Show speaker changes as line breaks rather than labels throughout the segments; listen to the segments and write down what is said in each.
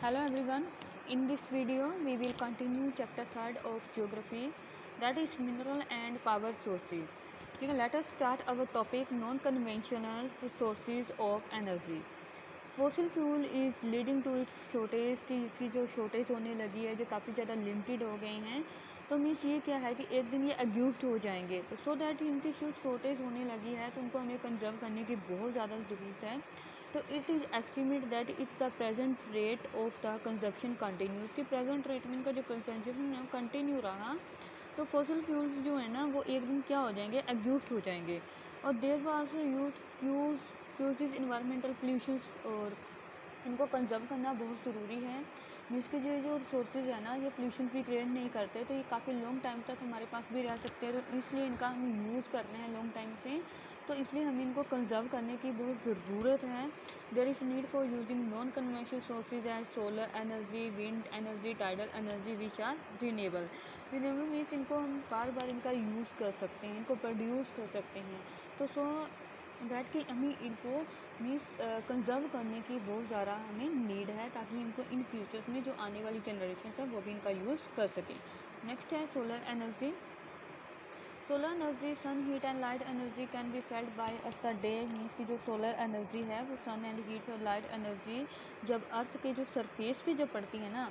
Hello everyone. In this video, we will continue chapter 3rd of geography, that is mineral and power sources. ठीक है, let us start our topic non-conventional sources of energy. Fossil fuel is leading to its shortage की इसकी जो shortage होने लगी है, जो काफ़ी ज़्यादा लिमिटेड हो गए हैं, तो मीन्स ये क्या है कि एक दिन ये एग्यूज्ड हो जाएंगे, तो सो दैट इनकी जो शॉर्टेज होने लगी है तो उनको हमें कंजर्व करने की बहुत ज़्यादा ज़रूरत है. तो it is estimate that it the present rate of the consumption continues कि प्रेजेंट रेट में इनका जो कंजप्शन है कंटिन्यू रहा तो फॉसिल फ्यूल्स जो है ना वो एक दिन क्या हो जाएंगे, एग्यूज्ड हो जाएंगे. और there were also use is environmental pollution, और इनको कंजर्व करना बहुत ज़रूरी है. जिसके जो रिसोर्सेज है ना ये पोल्यूशन भी क्रिएट नहीं करते, तो ये काफ़ी लॉन्ग टाइम तक हमारे पास भी रह सकते हैं, तो इसलिए इनका हम यूज़ कर रहे हैं लॉन्ग टाइम से, तो इसलिए हमें इनको कंजर्व करने की बहुत ज़रूरत है. There is need for using non conventional sources as solar energy, wind energy, tidal energy which are renewable. Renewable means इनको हम बार बार इनका यूज़ कर सकते हैं, इनको प्रोड्यूस कर सकते हैं, तो सो दैट कि हमें इनको मीन्स कंजर्व करने की बहुत ज़्यादा हमें नीड है, ताकि इनको इन फ्यूचर्स में जो आने वाली जनरेशन है वो भी इनका यूज़ कर सकें. नेक्स्ट है solar energy. Solar energy sun heat and light energy can be felt by earth the day. Means की जो सोलर एनर्जी है वो सन एंड हीट और लाइट एनर्जी जब अर्थ के जो सरफेस पे जब पड़ती है ना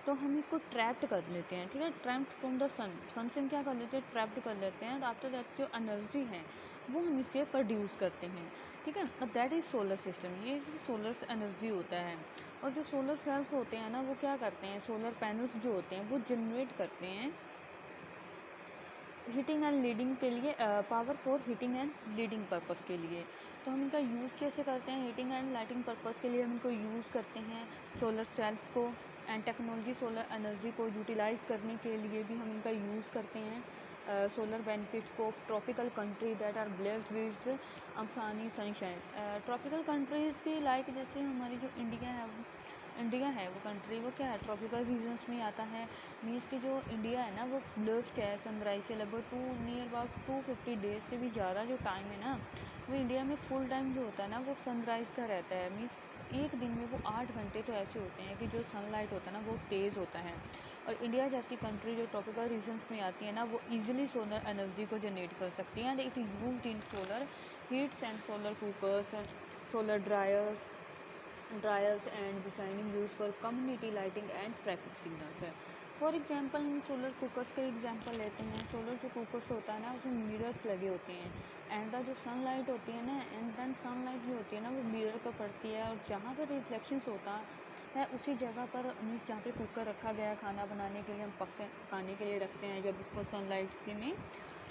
तो हम इसको ट्रैप्ड कर लेते हैं. ठीक है, ट्रैप्ड फ्रॉम द सन से हम क्या कर लेते हैं, ट्रैप्ड कर लेते हैं, और आफ्टर दैट जो एनर्जी है वो हम इससे प्रोड्यूस करते हैं. ठीक है, और दैट इज़ सोलर सिस्टम, ये सोलर एनर्जी होता है. और जो सोलर सेल्स होते हैं ना वो क्या करते हैं, सोलर पैनल्स जो होते हैं वो जनरेट करते हैं हीटिंग एंड लीडिंग के लिए, power for heating and leading purpose के लिए. तो हम इनका यूज़ कैसे करते हैं, हीटिंग एंड लाइटिंग पर्पस के लिए हम इनको यूज़ करते हैं सोलर सेल्स को. एंड टेक्नोलॉजी सोलर एनर्जी को यूटिलाइज़ करने के लिए भी हम इनका यूज़ करते हैं. Solar benefits of tropical country that are blessed with आसानी सनशाइन. ट्रॉपिकल कंट्रीज़ की लाइक जैसे हमारी जो इंडिया है वो कंट्री वो क्या है, ट्रॉपिकल रीजन्स में आता है. मीन्स कि जो इंडिया है ना वो ब्लेस्ड है सनराइज से लगभग नियर अबाउट 250 डेज से भी ज़्यादा जो टाइम है ना वो इंडिया में फुल टाइम जो होता है ना वो सनराइज़ का रहता है. मीन्स एक दिन में वो 8 घंटे तो ऐसे होते हैं कि जो सनलाइट होता है ना वो तेज़ होता है. और इंडिया जैसी कंट्री जो ट्रॉपिकल रीजन्स में आती है ना वो ईजिली सोलर एनर्जी को जनरेट कर सकती है. And it used in solar heats and solar cookers, solar dryers and designing use for community lighting and traffic signals है. फॉर एग्जांपल हम सोलर कुकर्स का एग्जांपल लेते हैं. सोलर जो कुकर्स होता है ना उसमें मिरर्स लगे होते हैं, एंड द जो सनलाइट होती है ना एंड देन सनलाइट जो होती है ना वो मिरर पर पड़ती है, और जहाँ पर रिफ्लेक्शंस होता है उसी जगह पर मीन्स जहाँ पे कुकर रखा गया है खाना बनाने के लिए, हम पकाने के लिए रखते हैं जब उसको सनलाइट के में,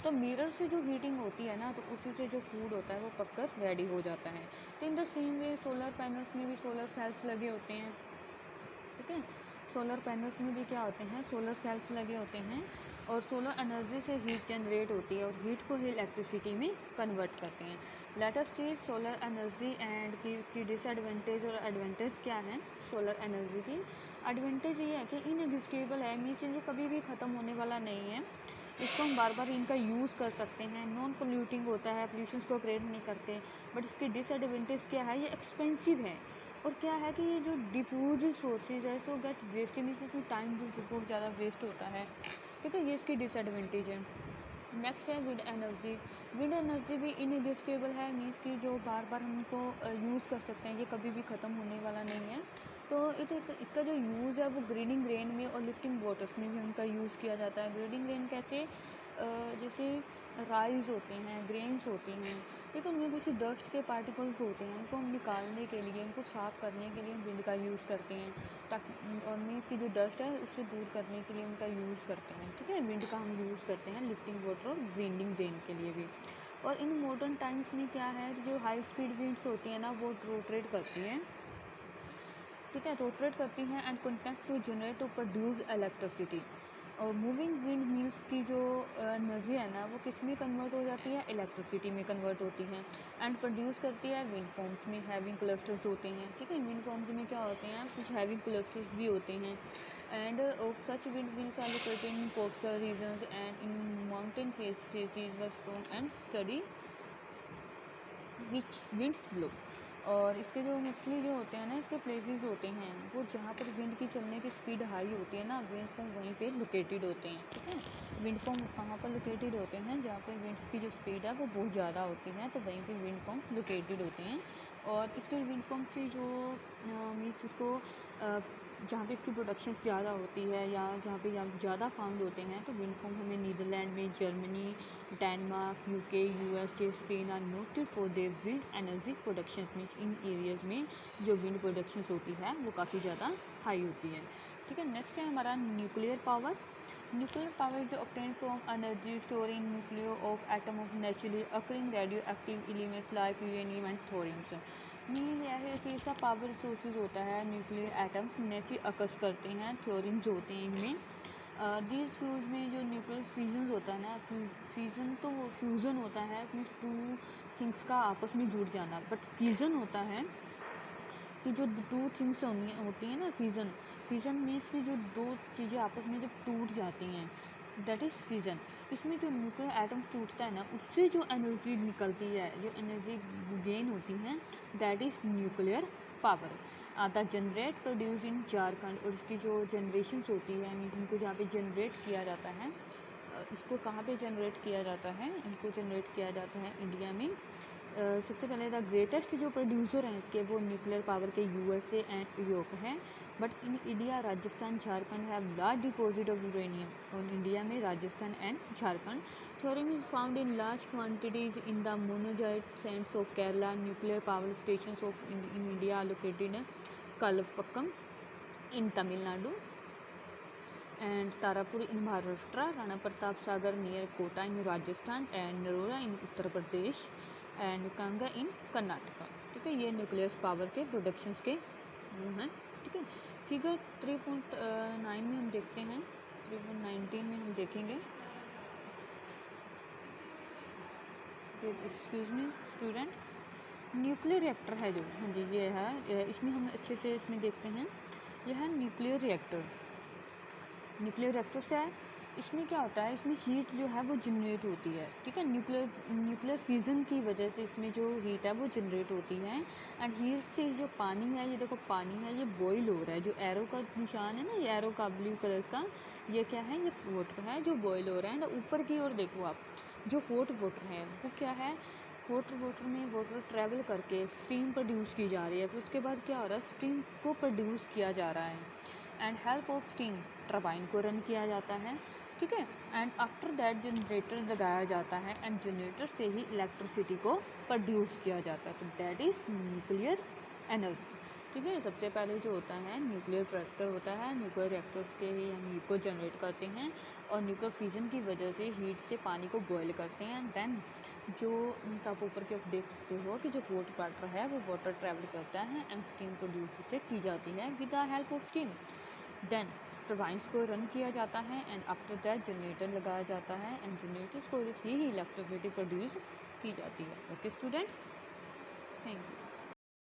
तो मिरर से जो हीटिंग होती है ना तो उसी से जो फूड होता है वो पककर रेडी हो जाता है. तो in the same way solar panels में भी सोलर सेल्स लगे होते हैं. ठीक है, सोलर पैनल्स में भी क्या होते हैं, सोलर सेल्स लगे होते हैं, और सोलर एनर्जी से हीट जनरेट होती है और हीट को ही इलेक्ट्रिसिटी में कन्वर्ट करते हैं. Let us see solar energy and की उसकी डिसएडवांटेज और एडवांटेज क्या है. सोलर एनर्जी की एडवांटेज ये है कि इनएग्जिस्टेबल है, मीन्स ये कभी भी ख़त्म होने वाला नहीं है, इसको हम बार बार इनका यूज़ कर सकते हैं. नॉन पोल्यूटिंग होता है, पोल्यूशन को क्रिएट नहीं करते. बट इसकी डिसएडवांटेज क्या है, ये एक्सपेंसिव है, और क्या है कि ये जो डिफ्यूज सोर्सेज है सो गेट वेस्ट, मीन्स इसमें टाइम भी बहुत ज़्यादा वेस्ट होता है. ठीक है, ये इसकी डिसएडवांटेज है. नेक्स्ट है विंड एनर्जी. विंड एनर्जी भी इनएग्जिस्टेबल है, मीन्स कि जो बार बार हम इनको यूज़ कर सकते हैं, ये कभी भी ख़त्म होने वाला नहीं है. तो इसका जो यूज़ है वो ग्रीनिंग रेन में और लिफ्टिंग वाटर्स में भी उनका यूज़ किया जाता है. ग्रीनिंग रेन कैसे, जैसे राइस होते हैं, ग्रेन्स होती हैं, ठीक है, उनमें कुछ डस्ट के पार्टिकल्स होते हैं, उनको हम निकालने के लिए, उनको साफ़ करने के लिए हम विंड का यूज़ करते हैं, ताकि और मीन्स की जो डस्ट है उससे दूर करने के लिए उनका यूज़ करते हैं. ठीक है, विंड का हम यूज़ करते हैं लिफ्टिंग वाटर और ग्रीनिंग रेन के लिए भी. और इन मॉडर्न टाइम्स में क्या है, जो हाई स्पीड विंड्स होती हैं ना वो रोटेट करती हैं. ठीक है, रोटेट करती हैं and contact to generate to produce electricity. और मूविंग विंड मिल्स की जो एनर्जी है ना वो किस में कन्वर्ट हो जाती है, इलेक्ट्रिसिटी में कन्वर्ट होती है, एंड प्रोड्यूस करती है विंड फॉर्म्स में. हैविंग क्लस्टर्स होते हैं. ठीक है, विंड फॉर्म्स में क्या होते हैं, कुछ हैविंग क्लस्टर्स भी होते हैं. And of such wind mills are located in coastal regions and in mountain faces where strong and steady which winds blow. और इसके जो मोस्टली जो होते हैं ना, इसके प्लेसेस होते हैं वो जहाँ पर विंड की चलने की स्पीड हाई होती है ना, विंड फॉर्म वहीं पे लोकेटेड होते हैं। ठीक है, विंड फॉर्म कहाँ पर लोकेटेड होते हैं, जहाँ पे विंड्स की जो स्पीड है वो बहुत ज़्यादा होती है, तो वहीं पे विंड फॉर्म लोकेटेड होते हैं। और इसके विंड फॉर्म की जो मीन्स इसको जहाँ पे इसकी प्रोडक्शन ज़्यादा होती है या जहाँ पे ज़्यादा फाउंड होते हैं, तो विंड फॉर्म हमें नीदरलैंड में, Germany, Denmark, UK, USA, Spain are noted for their wind energy production. Means इन एरियाज में जो विंड प्रोडक्शन होती है वो काफ़ी ज़्यादा हाई होती है। ठीक है, नेक्स्ट है हमारा न्यूक्लियर पावर। न्यूक्लियर पावर जो obtain from energy store in nuclear of atom of naturally occurring radio active elements like uranium and thorium. Mean यह है कि ऐसा पावर सोर्सेज होता है, न्यूक्लियर एटम नेचुरली अकस करते हैं, थ्योरम्स होते हैं इनमें। दिस फ्यूज में जो न्यूक्लियर फ्यूजन होता है ना, फ्यूजन तो वो फ्यूज़न होता है मीन्स टू थिंग्स का आपस में जुड़ जाना, बट फ्यूज़न होता है कि जो टू थिंग्स होती हैं ना, फ्यूज़न मीन्स कि जो दो चीज़ें आपस में जब टूट जाती हैं, दैट इज़ फ्यूज़न। इसमें जो न्यूक्लियर एटम्स टूटता है ना, उससे जो एनर्जी निकलती है, जो एनर्जी गेन होती है, that is nuclear power. The generate produce in Jharkhand, और उसकी जो जनरेशन्स होती है मीन्स इनको जहाँ पे जनरेट किया जाता है, इसको कहाँ पे जनरेट किया जाता है, इनको जनरेट किया जाता है इंडिया में। सबसे पहले द ग्रेटेस्ट जो प्रोड्यूसर हैं इसके वो न्यूक्लियर पावर के यूएसए एंड यूरोप हैं, but in India Rajasthan Jharkhand have large deposit of uranium. और इंडिया में Rajasthan and Jharkhand. Theorem is found in large quantities in the monazite Sands of Kerala. Nuclear power station of in India located Kalpakkam in Tamil Nadu and Tarapur in Maharashtra, Rana Pratap Sagar near Kota in Rajasthan, and Narora in Uttar Pradesh, and Kanga in Karnataka. ठीक है, ये nucleus power के productions के वो हैं। ठीक है, figure 3.9 में हम देखते हैं, 3.19 में हम देखेंगे, excuse me student, nuclear reactor है जो, हाँ जी ये है, इसमें हम अच्छे से इसमें देखते हैं, यह है न्यूक्लियर रिएक्टर। न्यूक्लियर रिएक्टर से है, इसमें क्या होता है, इसमें हीट जो है वो जनरेट होती है। ठीक है, न्यूक्लियर फ्यूज़न की वजह से इसमें जो हीट है वो जनरेट होती है, एंड हीट से जो पानी है, ये देखो पानी है, ये बॉईल हो रहा है, जो एरो का निशान है ना, ये एरो का ब्लू कलर का, ये क्या है, ये वाटर है जो बॉईल हो रहा है। एंड ऊपर की ओर देखो आप, जो हॉट वाटर है वो क्या है, हॉट वाटर में वाटर ट्रैवल करके स्टीम प्रोड्यूस की जा रही है, फिर उसके बाद क्या हो रहा है, स्टीम को प्रोड्यूस किया जा रहा है, and help of steam turbine को रन किया जाता है। ठीक है, एंड आफ्टर दैट जनरेटर लगाया जाता है, एंड जनरेटर से ही इलेक्ट्रिसिटी को प्रोड्यूस किया जाता है, तो दैट इज़ न्यूक्लियर एनर्जी। ठीक है, सबसे पहले जो होता है न्यूक्लियर रिएक्टर होता है, न्यूक्लियर रिएक्टर्स के ही हम हीट को जनरेट करते हैं, और न्यूक्लियर फ्यूजन की वजह से हीट से पानी को बॉयल करते हैं, देन जो आप ऊपर की ओर देख सकते हो कि जो हॉट वाटर है वो वाटर ट्रैवल करता है, एंड स्टीम प्रोड्यूस उससे की जाती है with the help of steam. Then turbines को रन किया जाता है, एंड आफ्टर दैट जनरेटर लगाया जाता है, एंड जनरेटर्स को से ही इलेक्ट्रिसिटी प्रोड्यूस की जाती है। Okay students, thank you.